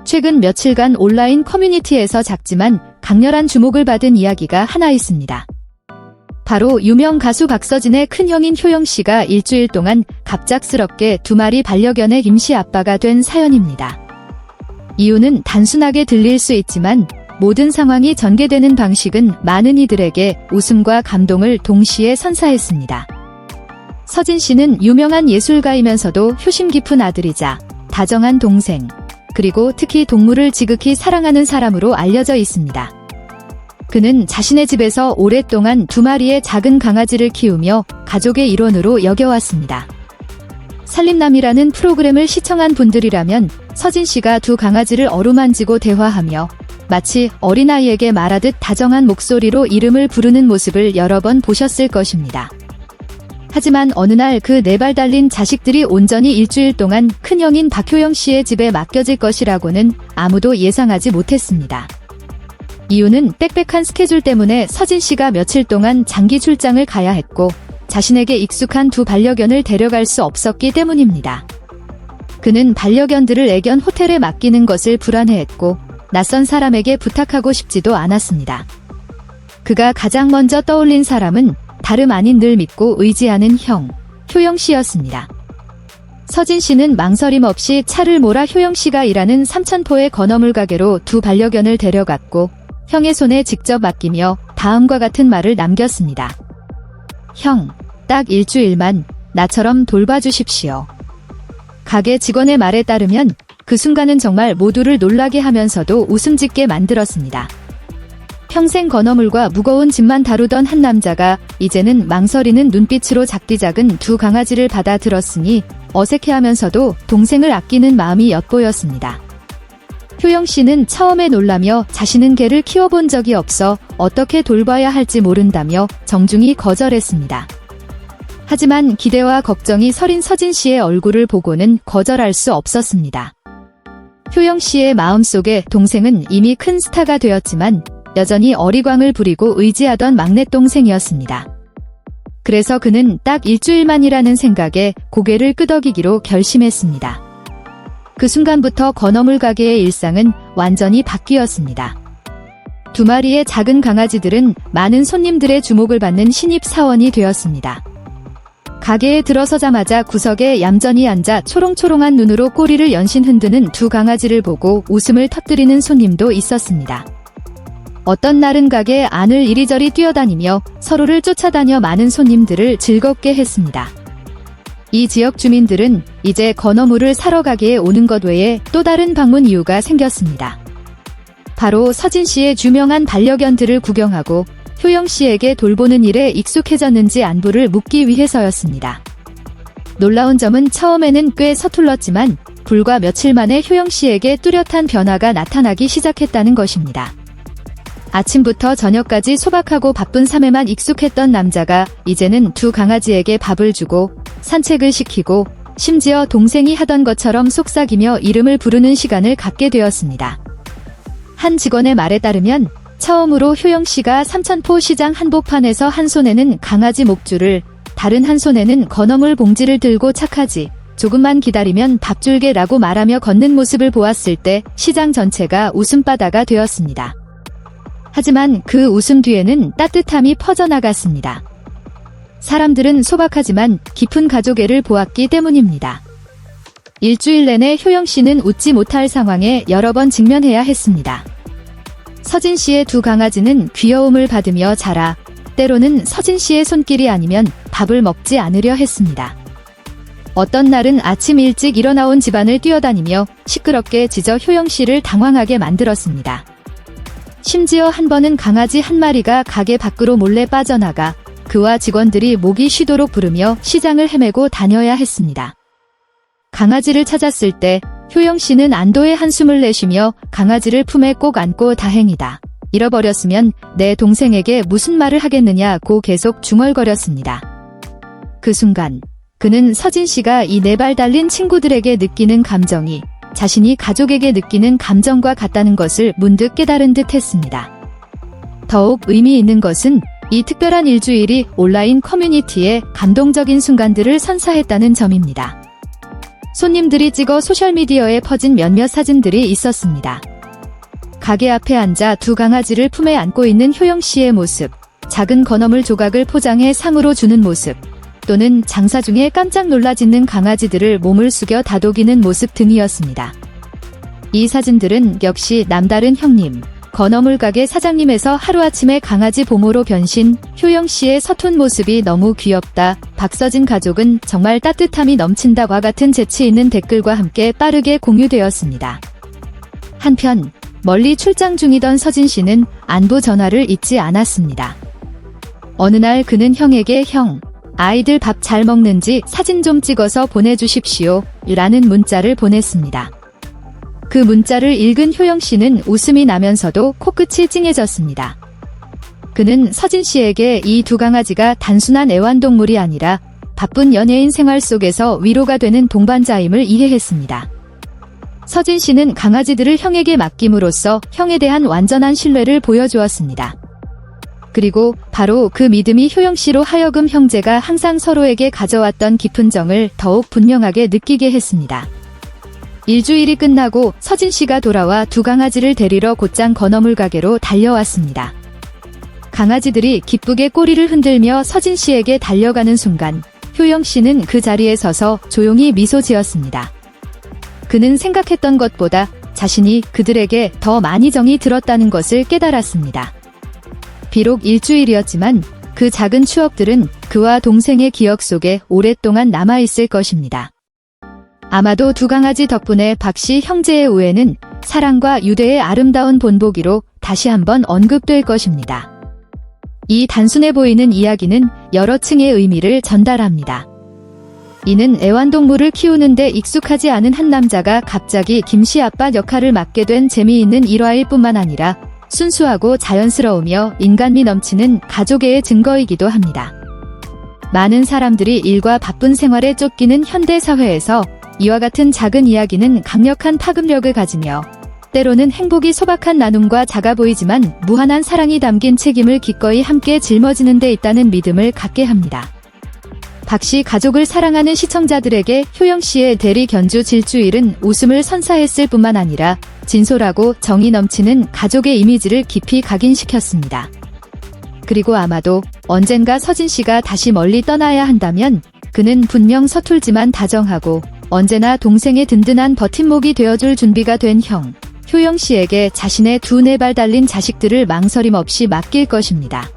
최근 며칠간 온라인 커뮤니티에서 작지만 강렬한 주목을 받은 이야기가 하나 있습니다. 바로 유명 가수 박서진의 큰형인 효영씨가 일주일 동안 갑작스럽게 2마리 반려견의 임시 아빠가 된 사연입니다. 이유는 단순하게 들릴 수 있지만 모든 상황이 전개되는 방식은 많은 이들에게 웃음과 감동을 동시에 선사했습니다. 서진 씨는 유명한 예술가이면서도 효심 깊은 아들이자 다정한 동생, 그리고 특히 동물을 지극히 사랑하는 사람으로 알려져 있습니다. 그는 자신의 집에서 오랫동안 2마리의 작은 강아지를 키우며 가족의 일원으로 여겨왔습니다. 살림남이라는 프로그램을 시청한 분들이라면 서진 씨가 2 강아지를 어루만지고 대화하며 마치 어린아이에게 말하듯 다정한 목소리로 이름을 부르는 모습을 여러 번 보셨을 것입니다. 하지만 어느 날 그 4발 달린 자식들이 온전히 일주일 동안 큰형인 박효영 씨의 집에 맡겨질 것이라고는 아무도 예상하지 못했습니다. 이유는 빽빽한 스케줄 때문에 서진 씨가 며칠 동안 장기 출장을 가야 했고 자신에게 익숙한 2 반려견을 데려갈 수 없었기 때문입니다. 그는 반려견들을 애견 호텔에 맡기는 것을 불안해했고 낯선 사람에게 부탁하고 싶지도 않았습니다. 그가 가장 먼저 떠올린 사람은 다름 아닌 늘 믿고 의지하는 형, 효영 씨였습니다. 서진 씨는 망설임 없이 차를 몰아 효영 씨가 일하는 삼천포의 건어물 가게로 2 반려견을 데려갔고 형의 손에 직접 맡기며 다음과 같은 말을 남겼습니다. 형, 딱 일주일만 나처럼 돌봐주십시오. 가게 직원의 말에 따르면 그 순간은 정말 모두를 놀라게 하면서도 웃음 짓게 만들었습니다. 평생 건어물과 무거운 짐만 다루던 한 남자가 이제는 망설이는 눈빛으로 작디작은 2 강아지를 받아들었으니 어색해하면서도 동생을 아끼는 마음이 엿보였습니다. 효영 씨는 처음에 놀라며 자신은 개를 키워본 적이 없어 어떻게 돌봐야 할지 모른다며 정중히 거절했습니다. 하지만 기대와 걱정이 서린 서진 씨의 얼굴을 보고는 거절할 수 없었습니다. 효영 씨의 마음속에 동생은 이미 큰 스타가 되었지만 여전히 어리광을 부리고 의지하던 막내 동생이었습니다. 그래서 그는 딱 일주일만이라는 생각에 고개를 끄덕이기로 결심했습니다. 그 순간부터 건어물 가게의 일상은 완전히 바뀌었습니다. 2마리의 작은 강아지들은 많은 손님들의 주목을 받는 신입 사원이 되었습니다. 가게에 들어서자마자 구석에 얌전히 앉아 초롱초롱한 눈으로 꼬리를 연신 흔드는 2 강아지를 보고 웃음을 터뜨리는 손님도 있었습니다. 어떤 날은 가게 안을 이리저리 뛰어다니며 서로를 쫓아다녀 많은 손님들을 즐겁게 했습니다. 이 지역 주민들은 이제 건어물을 사러 가게에 오는 것 외에 또 다른 방문 이유가 생겼습니다. 바로 서진 씨의 유명한 반려견들을 구경하고 효영 씨에게 돌보는 일에 익숙해졌는지 안부를 묻기 위해서였습니다. 놀라운 점은 처음에는 꽤 서툴렀지만 불과 며칠 만에 효영 씨에게 뚜렷한 변화가 나타나기 시작했다는 것입니다. 아침부터 저녁까지 소박하고 바쁜 삶에만 익숙했던 남자가 이제는 2 강아지에게 밥을 주고 산책을 시키고 심지어 동생이 하던 것처럼 속삭이며 이름을 부르는 시간을 갖게 되었습니다. 한 직원의 말에 따르면 처음으로 효영 씨가 삼천포 시장 한복판에서 한 손에는 강아지 목줄을 다른 한 손에는 건어물 봉지를 들고 착하지 조금만 기다리면 밥 줄게라고 말하며 걷는 모습을 보았을 때 시장 전체가 웃음바다가 되었습니다. 하지만 그 웃음 뒤에는 따뜻함이 퍼져나갔습니다. 사람들은 소박하지만 깊은 가족애를 보았기 때문입니다. 일주일 내내 효영 씨는 웃지 못할 상황에 여러 번 직면해야 했습니다. 서진 씨의 2 강아지는 귀여움을 받으며 자라 때로는 서진 씨의 손길이 아니면 밥을 먹지 않으려 했습니다. 어떤 날은 아침 일찍 일어나온 집안을 뛰어다니며 시끄럽게 짖어 효영 씨를 당황하게 만들었습니다. 심지어 한 번은 강아지 1마리가 가게 밖으로 몰래 빠져나가 그와 직원들이 목이 쉬도록 부르며 시장을 헤매고 다녀야 했습니다. 강아지를 찾았을 때 효영 씨는 안도의 한숨을 내쉬며 강아지를 품에 꼭 안고 다행이다. 잃어버렸으면 내 동생에게 무슨 말을 하겠느냐고 계속 중얼거렸습니다. 그 순간 그는 서진 씨가 이 4발 달린 친구들에게 느끼는 감정이 자신이 가족에게 느끼는 감정과 같다는 것을 문득 깨달은 듯 했습니다. 더욱 의미 있는 것은 이 특별한 일주일이 온라인 커뮤니티에 감동적인 순간들을 선사했다는 점입니다. 손님들이 찍어 소셜미디어에 퍼진 몇몇 사진들이 있었습니다. 가게 앞에 앉아 두 강아지를 품에 안고 있는 효영씨의 모습, 작은 건어물 조각을 포장해 상으로 주는 모습, 또는 장사 중에 깜짝 놀라 짖는 강아지들을 몸을 숙여 다독이는 모습 등이었습니다. 이 사진들은 역시 남다른 형님, 건어물 가게 사장님에서 하루아침에 강아지 보모로 변신, 효영씨의 서툰 모습이 너무 귀엽다, 박서진 가족은 정말 따뜻함이 넘친다와 같은 재치 있는 댓글과 함께 빠르게 공유되었습니다. 한편 멀리 출장 중이던 서진 씨는 안부 전화를 잊지 않았습니다. 어느 날 그는 형에게 형, 아이들 밥 잘 먹는지 사진 좀 찍어서 보내주십시오 라는 문자를 보냈습니다. 그 문자를 읽은 효영씨는 웃음이 나면서도 코끝이 찡해졌습니다. 그는 서진 씨에게 이 두 강아지가 단순한 애완동물이 아니라 바쁜 연예인 생활 속에서 위로가 되는 동반자임을 이해했습니다. 서진 씨는 강아지들을 형에게 맡김으로써 형에 대한 완전한 신뢰를 보여주었습니다. 그리고 바로 그 믿음이 효영씨로 하여금 형제가 항상 서로에게 가져왔던 깊은 정을 더욱 분명하게 느끼게 했습니다. 일주일이 끝나고 서진 씨가 돌아와 두 강아지를 데리러 곧장 건어물 가게로 달려왔습니다. 강아지들이 기쁘게 꼬리를 흔들며 서진 씨에게 달려가는 순간 효영 씨는 그 자리에 서서 조용히 미소 지었습니다. 그는 생각했던 것보다 자신이 그들에게 더 많이 정이 들었다는 것을 깨달았습니다. 비록 일주일이었지만 그 작은 추억들은 그와 동생의 기억 속에 오랫동안 남아있을 것입니다. 아마도 두 강아지 덕분에 박씨 형제의 우애는 사랑과 유대의 아름다운 본보기로 다시 한번 언급될 것입니다. 이 단순해 보이는 이야기는 여러 층의 의미를 전달합니다. 이는 애완동물을 키우는데 익숙하지 않은 한 남자가 갑자기 김씨 아빠 역할을 맡게 된 재미있는 일화일 뿐만 아니라 순수하고 자연스러우며 인간미 넘치는 가족애의 증거이기도 합니다. 많은 사람들이 일과 바쁜 생활에 쫓기는 현대사회에서 이와 같은 작은 이야기는 강력한 파급력을 가지며 때로는 행복이 소박한 나눔과 작아 보이지만 무한한 사랑이 담긴 책임을 기꺼이 함께 짊어지는 데 있다는 믿음을 갖게 합니다. 박씨 가족을 사랑하는 시청자들에게 효영씨의 대리 견주 질주일은 웃음을 선사했을 뿐만 아니라 진솔하고 정이 넘치는 가족의 이미지를 깊이 각인시켰습니다. 그리고 아마도 언젠가 서진씨가 다시 멀리 떠나야 한다면 그는 분명 서툴지만 다정하고 언제나 동생의 든든한 버팀목이 되어줄 준비가 된 형, 효영씨에게 자신의 두 네 발 달린 자식들을 망설임 없이 맡길 것입니다.